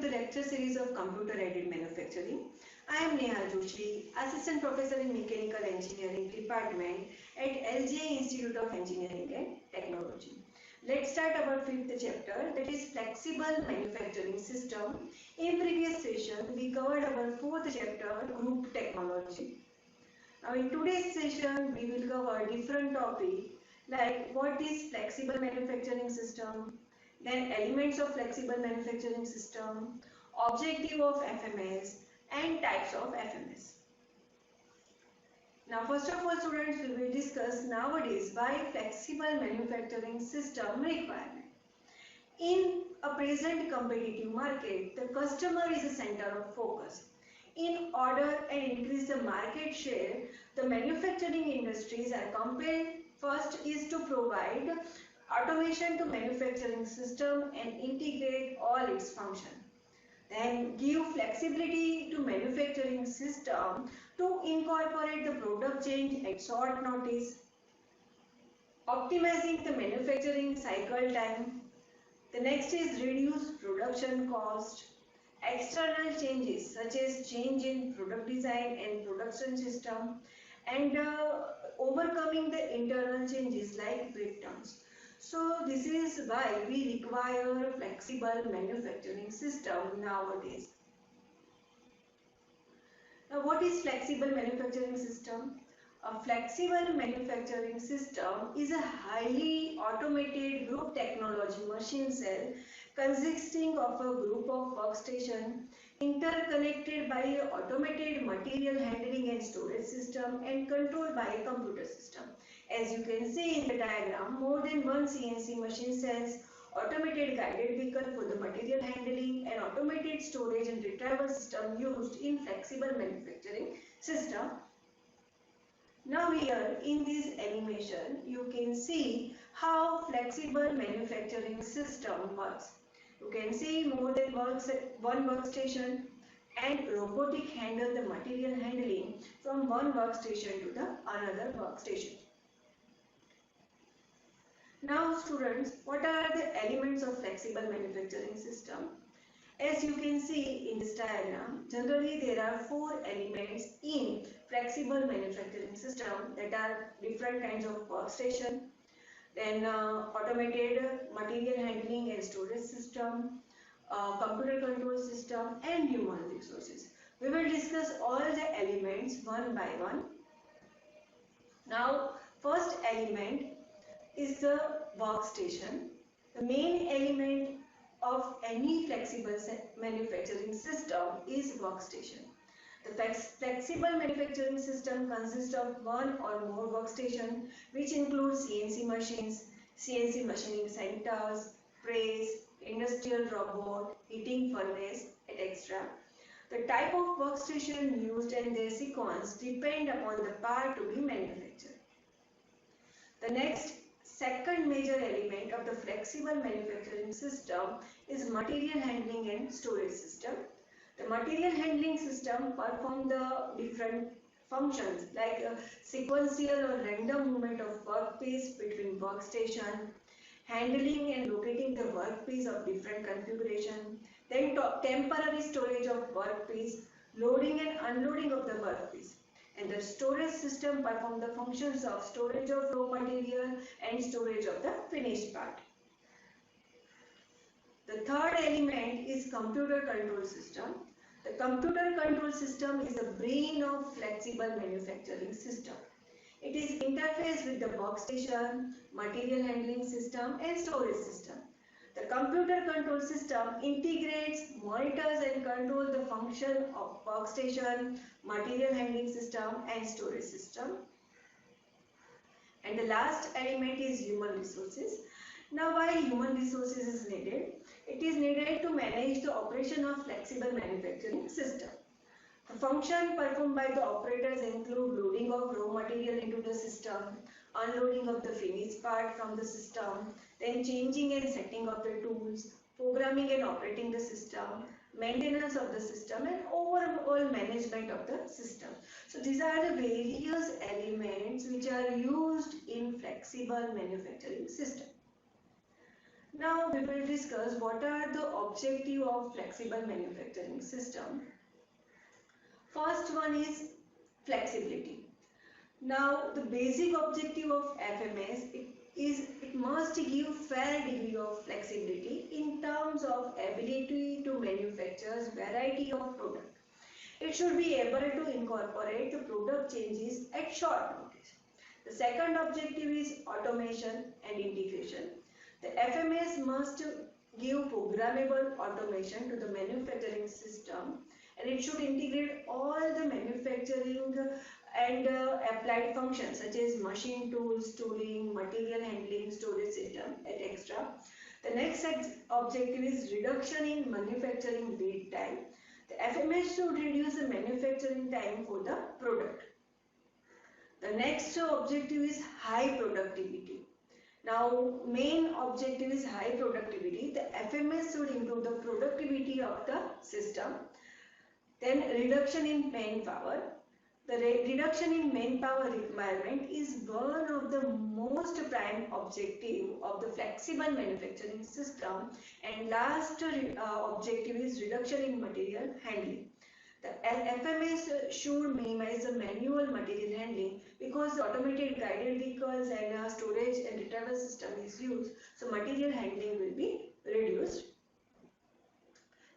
to the lecture series of computer-aided manufacturing. I am Nehal Joshi, Assistant Professor in Mechanical Engineering Department at LGI Institute of Engineering and Technology. Let's start our fifth chapter, that is Flexible Manufacturing System. In previous session, we covered our fourth chapter, Group Technology. Now in today's session, we will cover different topics like what is flexible manufacturing system, then elements of flexible manufacturing system, objective of FMS and types of FMS. Now first of all students, we will discuss nowadays why flexible manufacturing system requirement. In a present competitive market, the customer is the center of focus. In order and increase the market share, the manufacturing industries are compelled first is to provide automation to manufacturing system and integrate all its function. Then give flexibility to manufacturing system to incorporate the product change at short notice. Optimizing the manufacturing cycle time. The next is reduce production cost. External changes such as change in product design and production system, and overcoming the internal changes like breakdowns. So this is why we require flexible manufacturing system nowadays. Now what is flexible manufacturing system? A flexible manufacturing system is a highly automated group technology machine cell consisting of a group of workstations interconnected by an automated material handling and storage system and controlled by a computer system. As you can see in the diagram, more than one CNC machine cells, automated guided vehicle for the material handling and automated storage and retrieval system used in flexible manufacturing system. Now here in this animation, you can see how flexible manufacturing system works. You can see more than one workstation and robotic handle the material handling from one workstation to the another workstation. Now students, what are the elements of flexible manufacturing system? As you can see in this diagram, generally there are four elements in flexible manufacturing system, that are different kinds of workstation, then automated material handling and storage system, computer control system and human resources. We will discuss all the elements one by one. Now first element is the workstation. The main element of any flexible manufacturing system is workstation. The flexible manufacturing system consists of one or more workstations, which include CNC machines, CNC machining centers, press, industrial robot, heating furnace, etc. The type of workstation used and their sequence depend upon the part to be manufactured. The next second major element of the flexible manufacturing system is material handling and storage system. The material handling system perform the different functions like sequential or random movement of workpiece between workstation, handling and locating the workpiece of different configuration, then temporary storage of workpiece, loading and unloading of the workpiece. And the storage system perform the functions of storage of raw material and storage of the finished part. The third element is computer control system. The computer control system is the brain of flexible manufacturing system. It is interfaced with the workstation, material handling system and storage system. The computer control system integrates, monitors and controls the function of workstation, material handling system and storage system. And the last element is human resources. Now why human resources is needed? It is needed to manage the operation of flexible manufacturing system. The function performed by the operators include loading of raw material into the system, unloading of the finished part from the system, then changing and setting of the tools, programming and operating the system, maintenance of the system and overall management of the system. So these are the various elements which are used in flexible manufacturing system. Now we will discuss what are the objectives of flexible manufacturing system. First one is flexibility. Now the basic objective of FMS it must give fair degree of flexibility in terms of ability to manufacture variety of product. It should be able to incorporate the product changes at short notice. The second objective is automation and integration. The FMS must give programmable automation to the manufacturing system, and it should integrate all the manufacturing and applied functions such as machine tools, tooling, material handling, storage system, etc. The next objective is reduction in manufacturing lead time. The FMS should reduce the manufacturing time for the product. The next objective is high productivity. Now, main objective is high productivity. The FMS should improve the productivity of the system. Then reduction in manpower. The reduction in manpower requirement is one of the most prime objective of the flexible manufacturing system. And last objective is reduction in material handling. The FMS should minimize the manual material handling because automated guided vehicles and storage and retrieval system is used, so material handling will be reduced.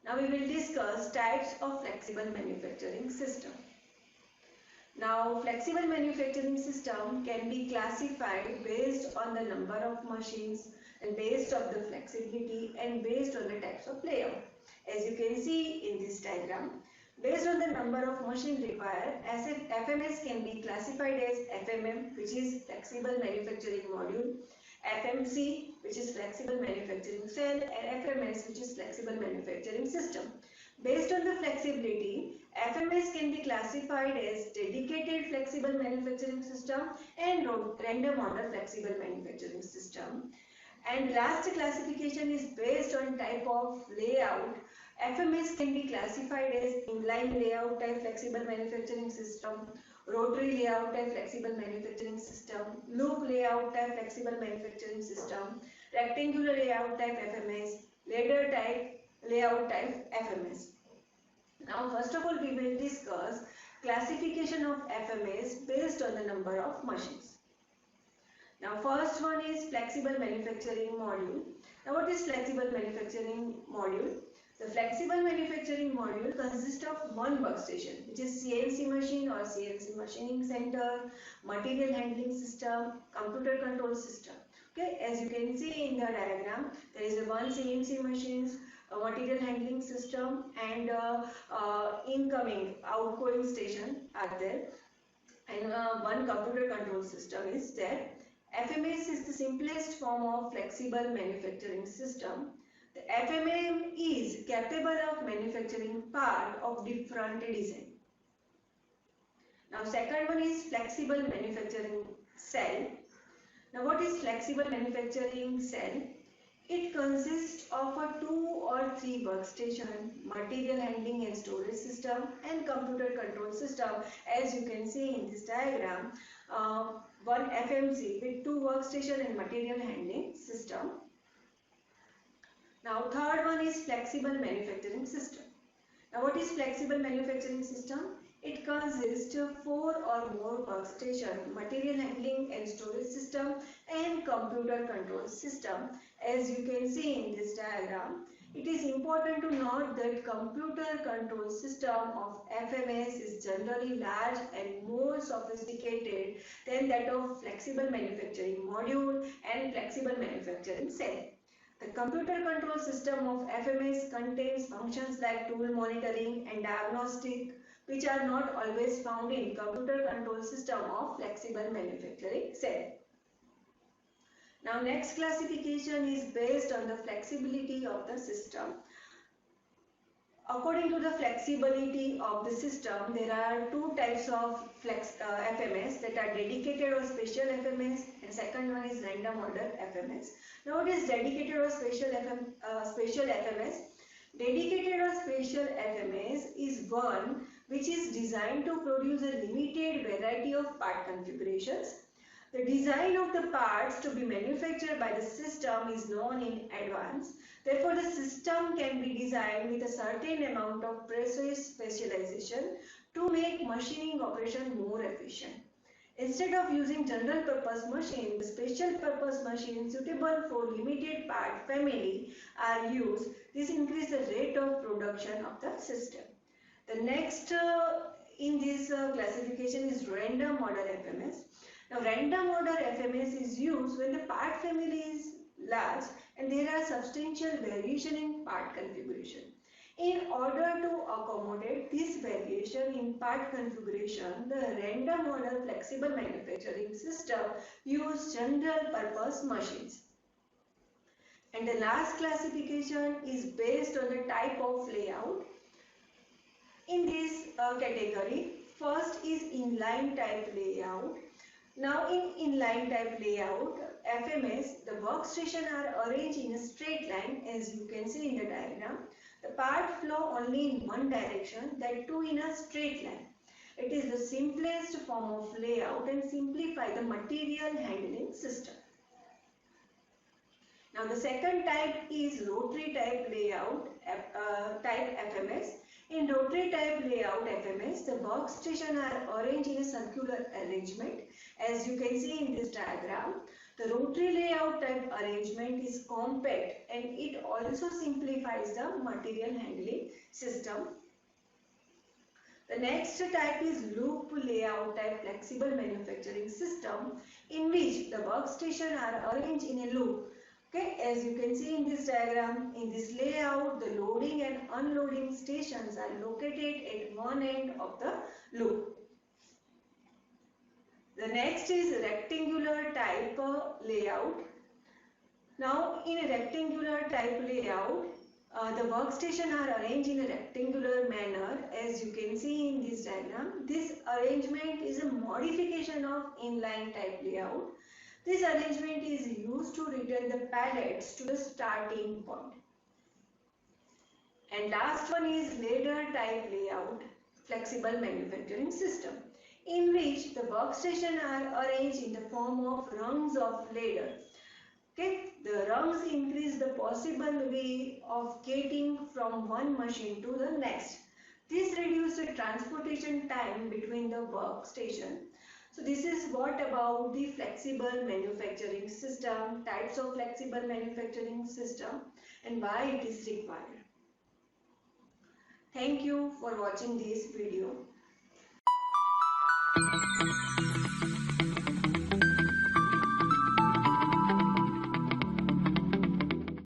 Now we will discuss types of flexible manufacturing system. Now flexible manufacturing system can be classified based on the number of machines and based on the flexibility and based on the types of layout. As you can see in this diagram, based on the number of machines required, FMS can be classified as FMM, which is flexible manufacturing module, FMC, which is flexible manufacturing cell, and FMS, which is flexible manufacturing system. Based on the flexibility, FMS can be classified as dedicated flexible manufacturing system and random order flexible manufacturing system. And last classification is based on type of layout. FMS can be classified as inline layout type flexible manufacturing system, rotary layout type flexible manufacturing system, loop layout type flexible manufacturing system, rectangular layout type FMS, ladder type layout type FMS. Now first of all we will discuss classification of FMS based on the number of machines. Now first one is flexible manufacturing module. Now what is flexible manufacturing module? The flexible manufacturing module consists of one workstation, which is CNC machine or CNC machining center, material handling system, computer control system. Okay, as you can see in the diagram, there is a one CNC machines, a material handling system, and incoming, outgoing station are there, and one computer control system is there. FMS is the simplest form of flexible manufacturing system. The FMM is capable of manufacturing part of different design. Now second one is flexible manufacturing cell. Now what is flexible manufacturing cell? It consists of a 2 or 3 workstation, material handling and storage system, and computer control system. As you can see in this diagram, one FMC with 2 workstation and material handling system. Now third one is flexible manufacturing system. Now what is flexible manufacturing system? It consists of 4 or more workstation, material handling and storage system, and computer control system. As you can see in this diagram, it is important to note that computer control system of FMS is generally large and more sophisticated than that of flexible manufacturing module and flexible manufacturing cell. The computer control system of FMS contains functions like tool monitoring and diagnostic, which are not always found in computer control system of flexible manufacturing cell. Now next classification is based on the flexibility of the system. According to the flexibility of the system, there are 2 types of FMS, that are dedicated or special FMS, and second one is random order FMS. Now what is dedicated or special FMS? Dedicated or special FMS is one which is designed to produce a limited variety of part configurations. The design of the parts to be manufactured by the system is known in advance. Therefore, the system can be designed with a certain amount of process specialization to make machining operation more efficient. Instead of using general purpose machine, the special purpose machines suitable for limited part family are used. This increases the rate of production of the system. The next in this classification is random order FMS. Now random order FMS is used when the part family is large and there are substantial variation in part configuration. In order to accommodate this variation in part configuration, the random order flexible manufacturing system uses general purpose machines. And the last classification is based on the type of layout. In this category, first is inline type layout. Now in inline type layout, FMS, the workstation are arranged in a straight line as you can see in the diagram. The part flow only in one direction, that too in a straight line. It is the simplest form of layout and simplify the material handling system. Now the second type is rotary type layout type FMS. In rotary type layout FMS, the workstation are arranged in a circular arrangement. As you can see in this diagram, the rotary layout type arrangement is compact and it also simplifies the material handling system. The next type is loop layout type flexible manufacturing system, in which the workstation are arranged in a loop. Okay, as you can see in this diagram, in this layout, the loading and unloading stations are located at one end of the loop. The next is rectangular type layout. Now, in a rectangular type layout, the workstation are arranged in a rectangular manner, as you can see in this diagram. This arrangement is a modification of inline type layout. This arrangement is used to return the pallets to the starting point. And last one is ladder type layout, flexible manufacturing system, in which the workstation are arranged in the form of rungs of ladder. Okay, the rungs increase the possible way of getting from one machine to the next. This reduces the transportation time between the workstation. So this is what about the flexible manufacturing system, types of flexible manufacturing system and why it is required. Thank you for watching this video.